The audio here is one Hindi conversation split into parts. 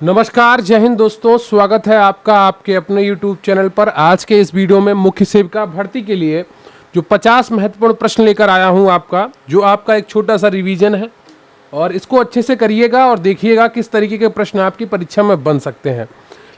नमस्कार, जय हिंद दोस्तों। स्वागत है आपका आपके अपने YouTube चैनल पर। आज के इस वीडियो में मुख्य सेविका भर्ती के लिए जो 50 महत्वपूर्ण प्रश्न लेकर आया हूं आपका, जो आपका एक छोटा सा रिवीजन है और इसको अच्छे से करिएगा और देखिएगा किस तरीके के प्रश्न आपकी परीक्षा में बन सकते हैं।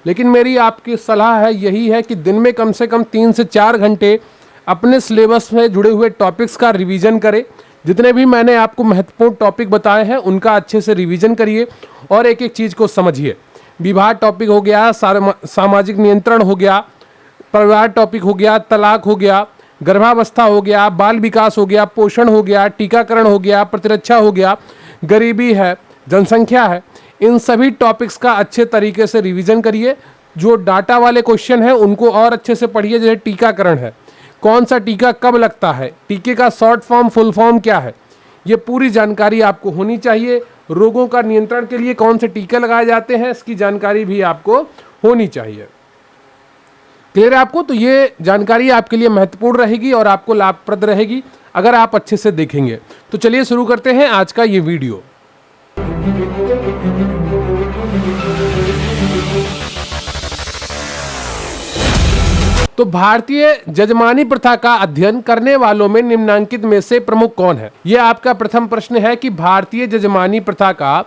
लेकिन मेरी आपकी सलाह है यही है कि दिन में कम से कम 3 से 4 घंटे अपने सिलेबस में जुड़े हुए टॉपिक्स का रिवीजन करें। जितने भी मैंने आपको महत्वपूर्ण टॉपिक बताए हैं उनका अच्छे से रिवीजन करिए और एक एक चीज़ को समझिए। विवाह टॉपिक हो गया, सामाजिक नियंत्रण हो गया, परिवार टॉपिक हो गया, तलाक हो गया, गर्भावस्था हो गया, बाल विकास हो गया, पोषण हो गया, टीकाकरण हो गया, प्रतिरक्षा हो गया, गरीबी है, जनसंख्या है। इन सभी टॉपिक्स का अच्छे तरीके से रिवीजन करिए। जो डाटा वाले क्वेश्चन हैं उनको और अच्छे से पढ़िए। जैसे टीकाकरण है, कौन सा टीका कब लगता है, टीके का शॉर्ट फॉर्म फुल फॉर्म क्या है, ये पूरी जानकारी आपको होनी चाहिए। रोगों का नियंत्रण के लिए कौन से टीके लगाए जाते हैं, इसकी जानकारी भी आपको होनी चाहिए। क्लियर है आपको? तो ये जानकारी आपके लिए महत्वपूर्ण रहेगी और आपको लाभप्रद रहेगी अगर आप अच्छे से देखेंगे। तो चलिए शुरू करते हैं आज का ये वीडियो। तो भारतीय जजमानी प्रथा का अध्ययन करने वालों में निम्नांकित में से प्रमुख कौन है? यह आपका प्रथम प्रश्न है कि भारतीय जजमानी प्रथा का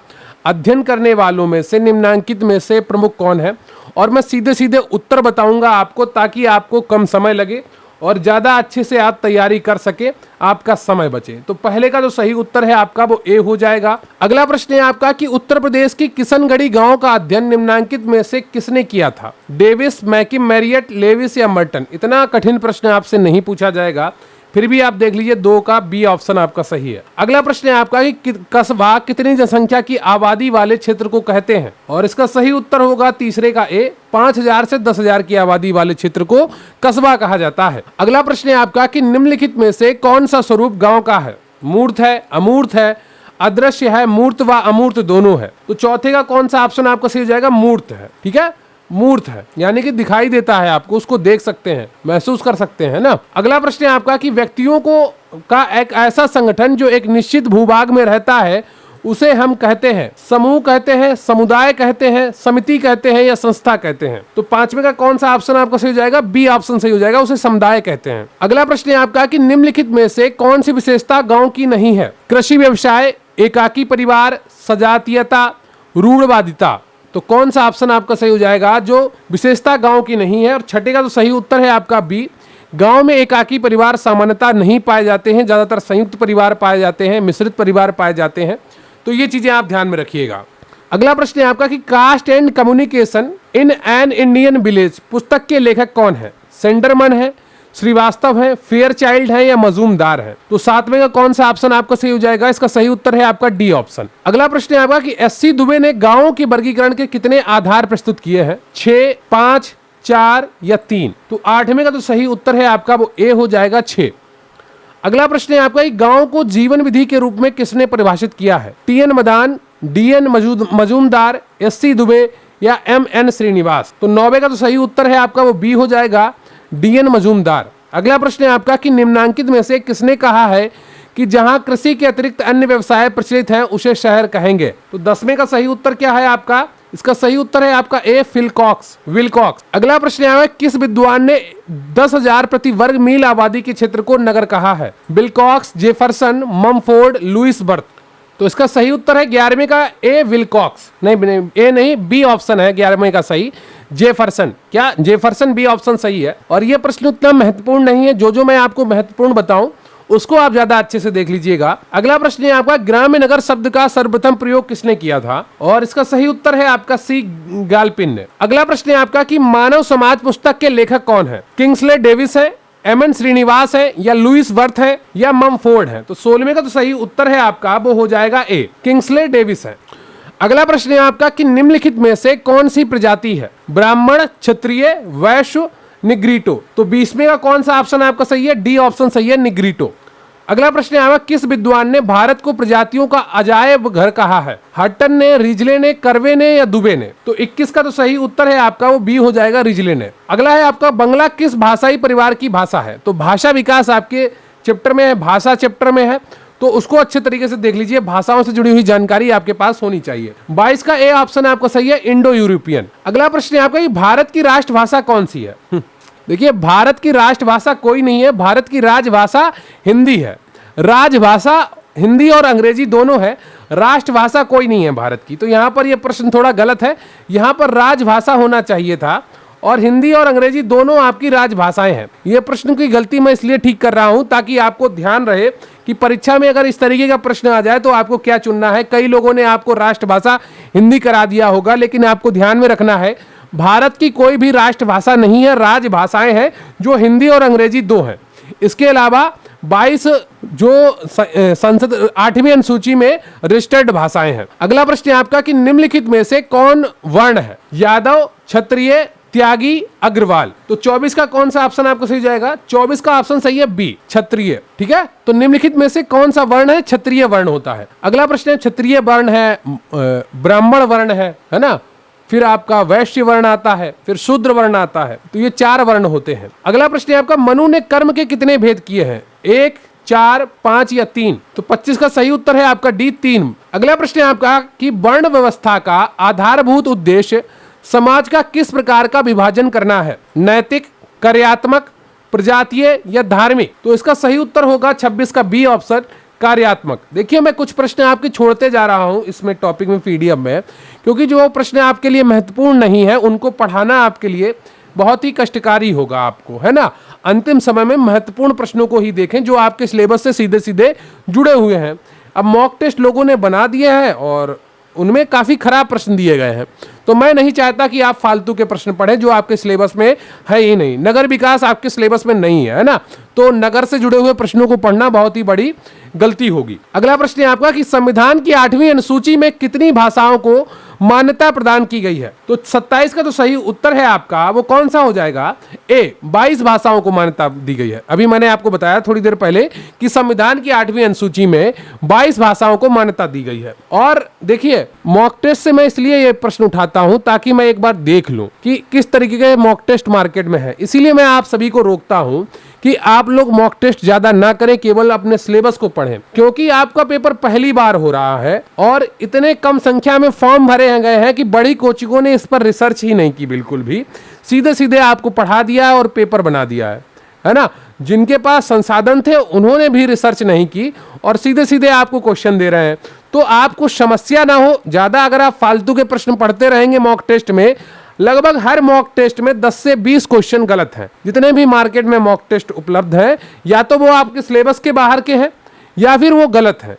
अध्ययन करने वालों में से निम्नांकित में से प्रमुख कौन है। और मैं सीधे सीधे उत्तर बताऊंगा आपको ताकि आपको कम समय लगे और ज़्यादा अच्छे से आप तैयारी कर सके, आपका समय बचे। तो पहले का जो सही उत्तर है आपका वो ए हो जाएगा। अगला प्रश्न है आपका कि उत्तर प्रदेश की किशनगढ़ी गांव का अध्ययन निम्नांकित में से किसने किया था? डेविस, मैकिम, मैरियट, लेविस या मर्टन? इतना कठिन प्रश्न आपसे नहीं पूछा जाएगा, फिर भी आप देख लीजिए, 2 का बी ऑप्शन आपका सही है। अगला प्रश्न है आपका कि कस्बा कितनी जनसंख्या की आबादी वाले क्षेत्र को कहते हैं? और इसका सही उत्तर होगा तीसरे का ए, 5000 से 10,000 की आबादी वाले क्षेत्र को कस्बा कहा जाता है। अगला प्रश्न है आपका कि निम्नलिखित में से कौन सा स्वरूप गांव का है? मूर्त है, अमूर्त है, अदृश्य है, मूर्त व अमूर्त दोनों है। तो चौथे का कौन सा ऑप्शन आपका सही हो जाएगा? मूर्त है। ठीक है, मूर्त है यानी कि दिखाई देता है, आपको उसको देख सकते हैं, महसूस कर सकते हैं ना। अगला प्रश्न है आपका कि व्यक्तियों को का एक ऐसा संगठन जो एक निश्चित भूभाग में रहता है उसे हम कहते हैं? समूह कहते हैं, समुदाय कहते हैं, समिति कहते हैं या संस्था कहते हैं? तो पांचवे का कौन सा ऑप्शन आपका सही हो जाएगा? बी ऑप्शन सही हो जाएगा, उसे समुदाय कहते हैं। अगला प्रश्न है आपका कि निम्नलिखित में से कौन सी विशेषता गांव की नहीं है? कृषि व्यवसाय, एकाकी परिवार, सजातीयता, रूढ़वादिता? तो कौन सा ऑप्शन आपका सही हो जाएगा जो विशेषता गांव की नहीं है? और छठे का तो सही उत्तर है आपका बी। गांव में एकाकी परिवार सामान्यतः नहीं पाए जाते हैं, ज्यादातर संयुक्त परिवार पाए जाते हैं, मिश्रित परिवार पाए जाते हैं। तो ये चीजें आप ध्यान में रखिएगा। अगला प्रश्न है आपका कि caste and communication in an Indian village पुस्तक के लेखक कौन है? सेंडरमन है, श्रीवास्तव है, फेयरचाइल्ड है या मजूमदार है? तो सातवें का कौन सा ऑप्शन आपका सही हो जाएगा? इसका सही उत्तर है आपका डी ऑप्शन। अगला प्रश्न है आपका कि एससी दुबे ने गांवों के वर्गीकरण के कितने आधार प्रस्तुत किए हैं? 6, 5, 4 या 3? तो आठवें का तो सही उत्तर है आपका वो ए हो जाएगा, 6। अगला प्रश्न है आपका कि गांव को जीवन विधि के रूप में किसने परिभाषित किया है? TN. Madan, DN. Majumdar, SC Dubey या एम.एन. श्रीनिवास? तो 9वें का तो सही उत्तर है आपका वो बी हो जाएगा, डी.एन. मजूमदार। अगला प्रश्न है आपका कि निम्नांकित में से किसने कहा है कि जहां कृषि के अतिरिक्त अन्य व्यवसाय प्रचलित हैं उसे शहर कहेंगे? तो 10वें का सही उत्तर क्या है आपका? इसका सही उत्तर है आपका ए, विलकॉक्स। अगला प्रश्न है किस विद्वान ने 10,000 प्रति वर्ग मील आबादी के क्षेत्र को नगर कहा है? Wilcox, Jefferson, Mumford, Louis Wirth? तो इसका सही उत्तर है 11वें का ए, विलकॉक्स। नहीं, ए नहीं, बी ऑप्शन है 11वें का सही, जेफरसन। क्या जेफरसन? बी ऑप्शन सही है। और ये प्रश्न उतना महत्वपूर्ण नहीं है, जो मैं आपको महत्वपूर्ण बताऊं उसको आप ज्यादा अच्छे से देख लीजिएगा। अगला प्रश्न है आपका ग्राम्य नगर शब्द का सर्वप्रथम प्रयोग किसने किया था? और इसका सही उत्तर है आपका सी, गालपिन ने। अगला प्रश्न है आपका कि मानव समाज पुस्तक के लेखक कौन है? किंग्सले डेविस है, एम.एन. श्रीनिवास है या लुईस बर्थ है या ममफोर्ड है? तो 16वें का तो सही उत्तर है आपका वो हो जाएगा ए, किंग्सले डेविस है। अगला प्रश्न है आपका कि निम्नलिखित में से कौन सी प्रजाति है? ब्राह्मण, क्षत्रिय, वैश्य, निग्रीटो? तो 20वें का कौन सा ऑप्शन आपका सही है? डी ऑप्शन सही है, निग्रीटो। अगला प्रश्न है आपका किस विद्वान ने भारत को प्रजातियों का अजायब घर कहा है? हटन ने, रिजले ने, कर्वे ने या दुबे ने? तो 21 का तो सही उत्तर है आपका वो बी हो जाएगा, रिजले ने। अगला है आपका बंगला किस भाषाई परिवार की भाषा है? तो भाषा विकास आपके चैप्टर में है, भाषा चैप्टर में है। तो उसको अच्छे तरीके से देख लीजिए, भाषाओं से जुड़ी हुई जानकारी आपके पास होनी चाहिए। 22 का ए ऑप्शन आपका सही है, इंडो यूरोपियन। अगला प्रश्न है आपका कि भारत की राष्ट्रभाषा कौन सी है? देखिए, भारत की राष्ट्रभाषा कोई नहीं है, भारत की राजभाषा हिंदी है। राजभाषा हिंदी और अंग्रेजी दोनों है, राष्ट्रभाषा कोई नहीं है भारत की। तो यहां पर यह प्रश्न थोड़ा गलत है, यहां पर राजभाषा होना चाहिए था, और हिंदी और अंग्रेजी दोनों आपकी राजभाषाएं हैं। यह प्रश्न की गलती मैं इसलिए ठीक कर रहा हूं ताकि आपको ध्यान रहे कि परीक्षा में अगर इस तरीके का प्रश्न आ जाए तो आपको क्या चुनना है। कई लोगों ने आपको राष्ट्रभाषा हिंदी करा दिया होगा, लेकिन आपको ध्यान में रखना है भारत की कोई भी राष्ट्रभाषा नहीं है, राजभाषाएं हैं जो हिंदी और अंग्रेजी दो हैं। इसके अलावा 22 जो संसद 8वीं अनुसूची में रजिस्टर्ड भाषाएं हैं। अगला प्रश्न है आपका कि निम्नलिखित में से कौन वर्ण है? यादव, क्षत्रिय, त्यागी, अग्रवाल। तो 24 का कौन सा ऑप्शन आपको सही जाएगा? 24 का ऑप्शन सही है बी, क्षत्रिय। ठीक है, तो निम्नलिखित में से कौन सा वर्ण है? क्षत्रिय वर्ण होता है। अगला प्रश्न है क्षत्रिय वर्ण है, ब्राह्मण वर्ण है ना, फिर आपका वैश्य वर्ण आता है, फिर शूद्र वर्ण आता है। तो ये 4 वर्ण होते हैं। अगला प्रश्न है आपका मनु ने कर्म के कितने भेद किए हैं? 1, 4, 5 या 3? तो 25 का सही उत्तर है आपका डी, 3। अगला प्रश्न है आपका कि वर्ण व्यवस्था का आधारभूत उद्देश्य समाज का किस प्रकार का विभाजन करना है? नैतिक, कार्यात्मक, प्रजातीय या धार्मिक? तो इसका सही उत्तर होगा 26 का बी ऑप्शन, कार्यात्मक। देखिए, मैं कुछ प्रश्न आपके छोड़ते जा रहा हूं इसमें टॉपिक में, पीडीएफ में, क्योंकि जो प्रश्न आपके लिए महत्वपूर्ण नहीं है उनको पढ़ाना आपके लिए बहुत ही कष्टकारी होगा आपको, है ना। अंतिम समय में महत्वपूर्ण प्रश्नों को ही देखें जो आपके सिलेबस से सीधे सीधे जुड़े हुए हैं। अब मॉक टेस्ट लोगों ने बना दिए हैं और उनमें काफी खराब प्रश्न दिए गए हैं, तो मैं नहीं चाहता कि आप फालतू के प्रश्न पढ़ें जो आपके सिलेबस में है ही नहीं। नगर विकास आपके सिलेबस में नहीं है ना, तो नगर से जुड़े हुए प्रश्नों को पढ़ना बहुत ही बड़ी गलती होगी। अगला प्रश्न है आपका कि संविधान की 8वीं अनुसूची में कितनी भाषाओं को मान्यता प्रदान की गई है? तो 27 का तो सही उत्तर है आपका, वो कौन सा हो जाएगा? ए, 22 भाषाओं को मान्यता दी गई है। अभी मैंने आपको बताया थोड़ी देर पहले कि संविधान की 8वीं अनुसूची में 22 भाषाओं को मान्यता दी गई है। और देखिए, मॉक टेस्ट से मैं इसलिए ये प्रश्न उठाता हूं ताकि मैं एक बार देख लूं कि किस तरीके के मॉक टेस्ट मार्केट में है। इसीलिए मैं आप सभी को रोकता हूं कि आप लोग मॉक टेस्ट ज्यादा ना करें, केवल अपने सिलेबस को पढ़ें, क्योंकि आपका पेपर पहली बार हो रहा है और इतने कम संख्या में फॉर्म भरे गए हैं कि बड़ी कोचिंगों ने इस पर रिसर्च ही नहीं की, बिल्कुल भी सीधे सीधे आपको पढ़ा दिया और पेपर बना दिया है ना। जिनके पास संसाधन थे उन्होंने भी रिसर्च नहीं की और सीधे सीधे आपको क्वेश्चन दे रहे हैं। तो आपको समस्या ना हो ज्यादा, अगर आप फालतू के प्रश्न पढ़ते रहेंगे मॉक टेस्ट में, लगभग हर मॉक टेस्ट में 10 से 20 क्वेश्चन गलत हैं। जितने भी मार्केट में मॉक टेस्ट उपलब्ध हैं, या तो वो आपके सिलेबस के बाहर के हैं या फिर वो गलत हैं।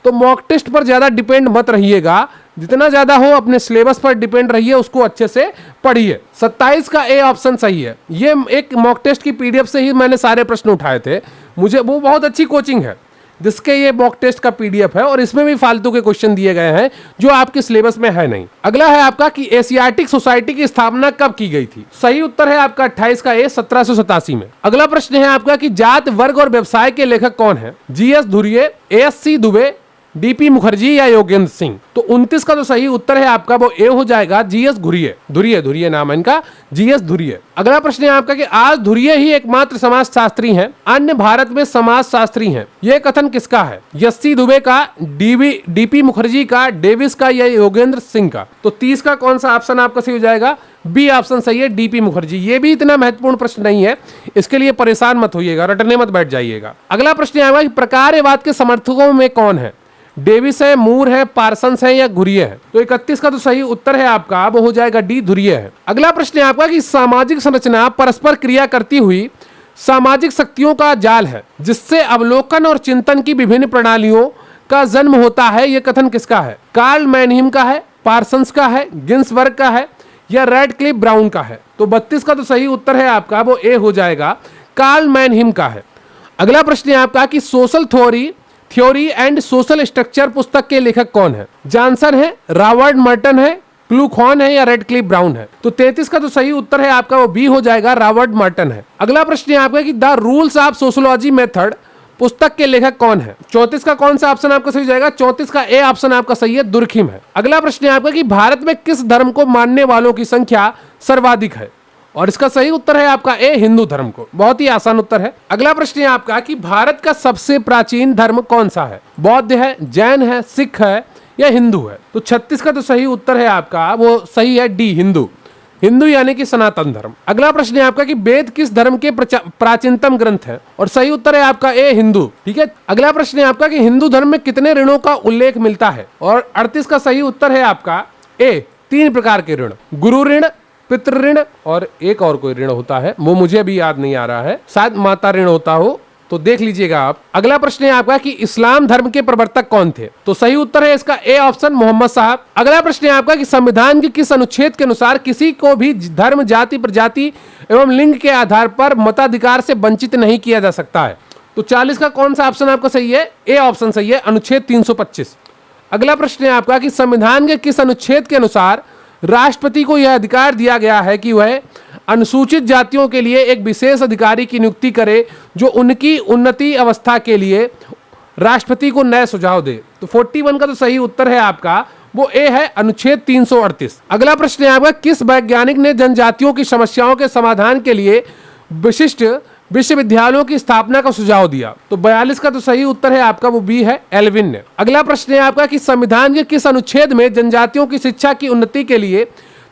तो मॉक टेस्ट पर ज्यादा डिपेंड मत रहिएगा, जितना ज्यादा हो अपने सिलेबस पर डिपेंड रहिए, उसको अच्छे से पढ़िए। 27 का ए ऑप्शन सही है। ये एक मॉक टेस्ट की पीडीएफ से ही मैंने सारे प्रश्न उठाए थे, मुझे वो बहुत अच्छी कोचिंग है जिसके ये मॉक टेस्ट का पीडीएफ है और इसमें भी फालतू के क्वेश्चन दिए गए हैं जो आपके सिलेबस में है नहीं। अगला है आपका कि एशियाटिक सोसाइटी की स्थापना कब की गई थी? सही उत्तर है आपका 28 का ए, 1787 में। अगला प्रश्न है आपका कि जात, वर्ग और व्यवसाय के लेखक कौन है? GS Ghurye, ASC Dube, DP Mukherjee या योगेंद्र सिंह? तो 29 का जो सही उत्तर है आपका वो ए हो जाएगा, जीएस धुरिये। धुरिये नाम है इनका, जीएस धुरिये। अगला प्रश्न है आपका कि आज धुरिये ही एकमात्र समाजशास्त्री हैं, अन्य भारत में समाजशास्त्री हैं, यह कथन किसका है? एससी दुबे का, डीपी मुखर्जी का, डेविस का या योगेंद्र सिंह का? तो 30 का कौन सा ऑप्शन आपका सही हो जाएगा? बी ऑप्शन सही है, डीपी मुखर्जी। ये भी इतना महत्वपूर्ण प्रश्न नहीं है, इसके लिए परेशान मत होइएगा, रटने मत बैठ जाइएगा। अगला प्रश्न आएगा कि प्रकारवाद के समर्थकों में कौन है? डेविस है, मूर है, पार्सन्स है या घुरिये है? तो 31 का तो सही उत्तर है आपका, वो हो जाएगा डी, धुरिये है। अगला प्रश्न है आपका कि सामाजिक संरचना परस्पर क्रिया करती हुई सामाजिक शक्तियों का जाल है जिससे अवलोकन और चिंतन की विभिन्न प्रणालियों का जन्म होता है, यह कथन किसका है? कार्ल मैनहीम का है, पार्सन्स का है, गिन्सबर्ग का है या रैडक्लिफ ब्राउन का है? तो 32 का तो सही उत्तर है आपका, वो ए हो जाएगा, कार्ल मैनहीम का है। अगला प्रश्न है आपका कि social theory and social structure पुस्तक के लेखक कौन है? जॉनसन है, रॉबर्ट मर्टन है, क्लूखॉन है या रेडक्लिफ ब्राउन है? तो 33 का तो सही उत्तर है आपका, वो बी हो जाएगा, रॉबर्ट मर्टन है। अगला प्रश्न है आपका कि the rules of sociology method पुस्तक के लेखक कौन है? 34 का कौन सा ऑप्शन आपका सही हो जाएगा? 34 का ए ऑप्शन आपका सही है, दुर्खिम है। अगला प्रश्न है आपका कि भारत में किस धर्म को मानने वालों की संख्या सर्वाधिक है? और इसका सही उत्तर है आपका ए, हिंदू धर्म को। बहुत ही आसान उत्तर है। अगला प्रश्न है आपका कि भारत का सबसे प्राचीन धर्म कौन सा है? बौद्ध है, जैन है, सिख है या हिंदू है? तो 36 का तो सही उत्तर है आपका, वो सही है डी, हिंदू। हिंदू यानी कि सनातन धर्म। अगला प्रश्न है आपका कि वेद किस धर्म के प्राचीनतम ग्रंथ है? और सही उत्तर है आपका ए, हिंदू। ठीक है। अगला प्रश्न है आपका कि हिंदू धर्म में कितने ऋणों का उल्लेख मिलता है? और 38 का सही उत्तर है आपका ए, 3 प्रकार के ऋण, गुरु ऋण, पितृ ऋण और एक और कोई ऋण होता है, वो मुझे भी याद नहीं आ रहा है, शायद माता ऋण होता हो, तो देख लीजिएगा आप। अगला प्रश्न है आपका कि इस्लाम धर्म के प्रवर्तक कौन थे? तो सही उत्तर है इसका ए ऑप्शन, मोहम्मद साहब। अगला प्रश्न है आपका कि संविधान के किस अनुच्छेद के अनुसार किसी को भी धर्म, जाति, प्रजाति एवं लिंग के आधार पर मताधिकार से वंचित नहीं किया जा सकता है? तो 40 का कौन सा ऑप्शन आपका सही है? ए ऑप्शन सही है, अनुच्छेद 325। अगला प्रश्न है आपका कि संविधान के किस अनुच्छेद के अनुसार राष्ट्रपति को यह अधिकार दिया गया है कि वह अनुसूचित जातियों के लिए एक विशेष अधिकारी की नियुक्ति करे जो उनकी उन्नति अवस्था के लिए राष्ट्रपति को नए सुझाव दे? तो 41 का तो सही उत्तर है आपका, वो ए है, अनुच्छेद 338। अगला प्रश्न है आपका किस वैज्ञानिक ने जनजातियों की समस्याओं के समाधान के लिए विशिष्ट विश्वविद्यालयों की स्थापना का सुझाव दिया? तो 42 का तो सही उत्तर है आपका, वो बी है, एल्विन ने। अगला प्रश्न है आपका कि संविधान के किस अनुच्छेद में जनजातियों की शिक्षा की उन्नति के लिए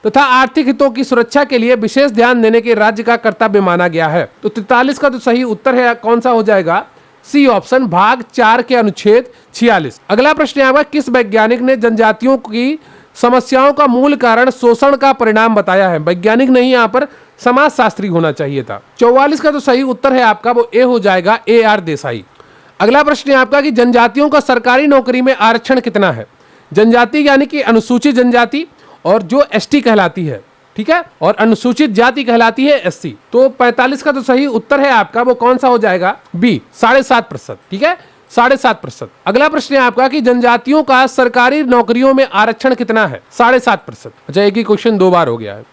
तथा आर्थिक हितों की सुरक्षा के लिए विशेष ध्यान देने के राज्य का कर्तव्य माना गया है? तो 43 का तो सही उत्तर है, कौन सा हो जाएगा? सी ऑप्शन, भाग 4 के अनुच्छेद 46। अगला प्रश्न है आपका किस वैज्ञानिक ने जनजातियों की समस्याओं का मूल कारण शोषण का परिणाम बताया है? वैज्ञानिक नहीं, यहाँ पर समाजशास्त्री होना चाहिए था। 44 का तो सही उत्तर है आपका, वो ए हो जाएगा, ए आर देसाई। अगला प्रश्न है आपका कि जनजातियों का सरकारी नौकरी में आरक्षण कितना है? जनजाति यानी कि अनुसूचित जनजाति और जो एसटी कहलाती है, ठीक है, और अनुसूचित जाति कहलाती है एससी। तो 45 का तो सही उत्तर है आपका, वो कौन सा हो जाएगा? बी, 7.5%। ठीक है, 7.5%। अगला प्रश्न है आपका कि जनजातियों का सरकारी नौकरियों में आरक्षण कितना है? 7.5%। अच्छा, एक ही क्वेश्चन 2 बार हो गया है।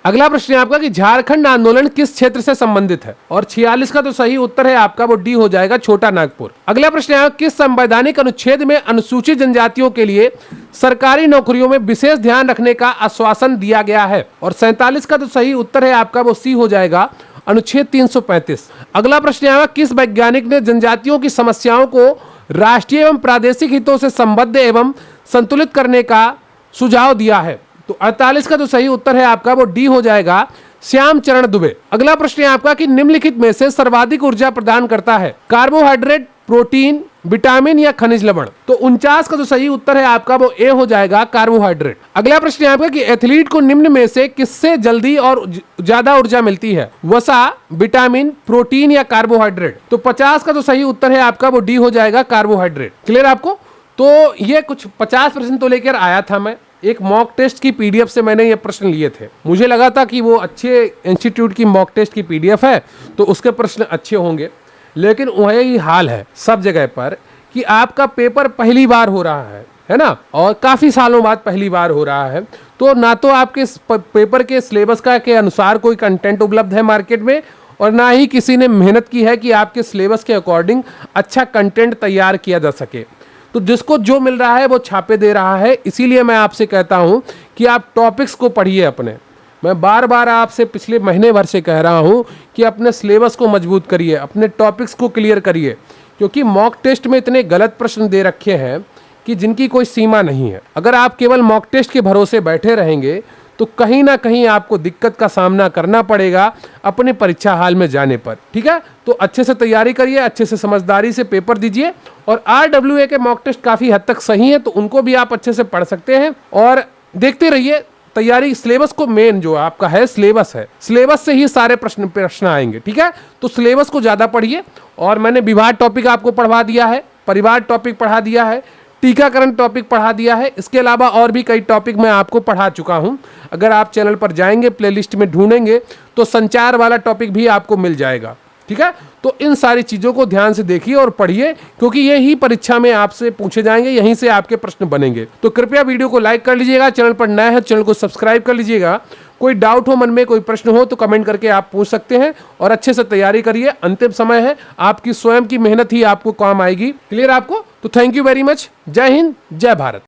अगला प्रश्न है आपका कि झारखंड आंदोलन किस क्षेत्र से संबंधित है? और 46 का तो सही उत्तर है आपका, वो डी हो जाएगा, छोटा नागपुर। अगला प्रश्न है किस संवैधानिक अनुच्छेद में अनुसूचित जनजातियों के लिए सरकारी नौकरियों में विशेष ध्यान रखने का आश्वासन दिया गया है? और 47 का तो सही उत्तर है आपका, वो सी हो जाएगा, अनुच्छेद 335। अगला प्रश्न है किस वैज्ञानिक ने जनजातियों की समस्याओं को राष्ट्रीय एवं प्रादेशिक हितों से संबद्ध एवं संतुलित करने का सुझाव दिया है? तो 48 का तो सही उत्तर है आपका, वो डी हो जाएगा, श्याम चरण दुबे। अगला प्रश्न है आपका कि निम्नलिखित में से सर्वाधिक ऊर्जा प्रदान करता है? कार्बोहाइड्रेट, प्रोटीन, विटामिन या खनिज लवण? तो 49 का तो सही उत्तर है आपका, वो ए हो जाएगा, कार्बोहाइड्रेट। अगला प्रश्न है आपका कि एथलीट को निम्न में से किससे जल्दी और ज्यादा ऊर्जा मिलती है? वसा, विटामिन, प्रोटीन या कार्बोहाइड्रेट? तो 50 का तो सही उत्तर है आपका, वो डी हो जाएगा, कार्बोहाइड्रेट। क्लियर आपको? तो ये कुछ 50 प्रश्न तो लेकर आया था मैं, एक मॉक टेस्ट की पीडीएफ से मैंने ये प्रश्न लिए थे। मुझे लगा था कि वो अच्छे इंस्टीट्यूट की मॉक टेस्ट की पीडीएफ है तो उसके प्रश्न अच्छे होंगे, लेकिन वही हाल है सब जगह पर कि आपका पेपर पहली बार हो रहा है ना, और काफ़ी सालों बाद पहली बार हो रहा है, तो ना तो आपके पेपर के सिलेबस का के अनुसार कोई कंटेंट उपलब्ध है मार्केट में, और ना ही किसी ने मेहनत की है कि आपके सिलेबस के अकॉर्डिंग अच्छा कंटेंट तैयार किया जा सके। तो जिसको जो मिल रहा है वो छापे दे रहा है। इसीलिए मैं आपसे कहता हूं कि आप टॉपिक्स को पढ़िए अपने। मैं बार बार आपसे पिछले महीने भर से कह रहा हूं कि अपने सिलेबस को मजबूत करिए, अपने टॉपिक्स को क्लियर करिए, क्योंकि मॉक टेस्ट में इतने गलत प्रश्न दे रखे हैं कि जिनकी कोई सीमा नहीं है। अगर आप केवल मॉक टेस्ट के भरोसे बैठे रहेंगे तो कहीं ना कहीं आपको दिक्कत का सामना करना पड़ेगा अपने परीक्षा हाल में जाने पर। ठीक है, तो अच्छे से तैयारी करिए, अच्छे से समझदारी से पेपर दीजिए। और RWA के मॉक टेस्ट काफ़ी हद तक सही है, तो उनको भी आप अच्छे से पढ़ सकते हैं और देखते रहिए तैयारी। सिलेबस को मेन जो आपका है सिलेबस है, सिलेबस से ही सारे प्रश्न आएंगे। ठीक है, तो सिलेबस को ज़्यादा पढ़िए। और मैंने विवाह टॉपिक आपको पढ़वा दिया है, परिवार टॉपिक पढ़ा दिया है, टीकाकरण टॉपिक पढ़ा दिया है। इसके अलावा और भी कई टॉपिक मैं आपको पढ़ा चुका हूं। अगर आप चैनल पर जाएंगे, प्लेलिस्ट में ढूंढेंगे तो संचार वाला टॉपिक भी आपको मिल जाएगा। ठीक है, तो इन सारी चीज़ों को ध्यान से देखिए और पढ़िए, क्योंकि ये ही परीक्षा में आपसे पूछे जाएंगे, यहीं से आपके प्रश्न बनेंगे। तो कृपया वीडियो को लाइक कर लीजिएगा, चैनल पर नए हैं चैनल को सब्सक्राइब कर लीजिएगा। कोई डाउट हो मन में, कोई प्रश्न हो तो कमेंट करके आप पूछ सकते हैं और अच्छे से तैयारी करिए। अंतिम समय है, आपकी स्वयं की मेहनत ही आपको काम आएगी। क्लियर आपको? तो थैंक यू वेरी मच। जय हिंद, जय भारत।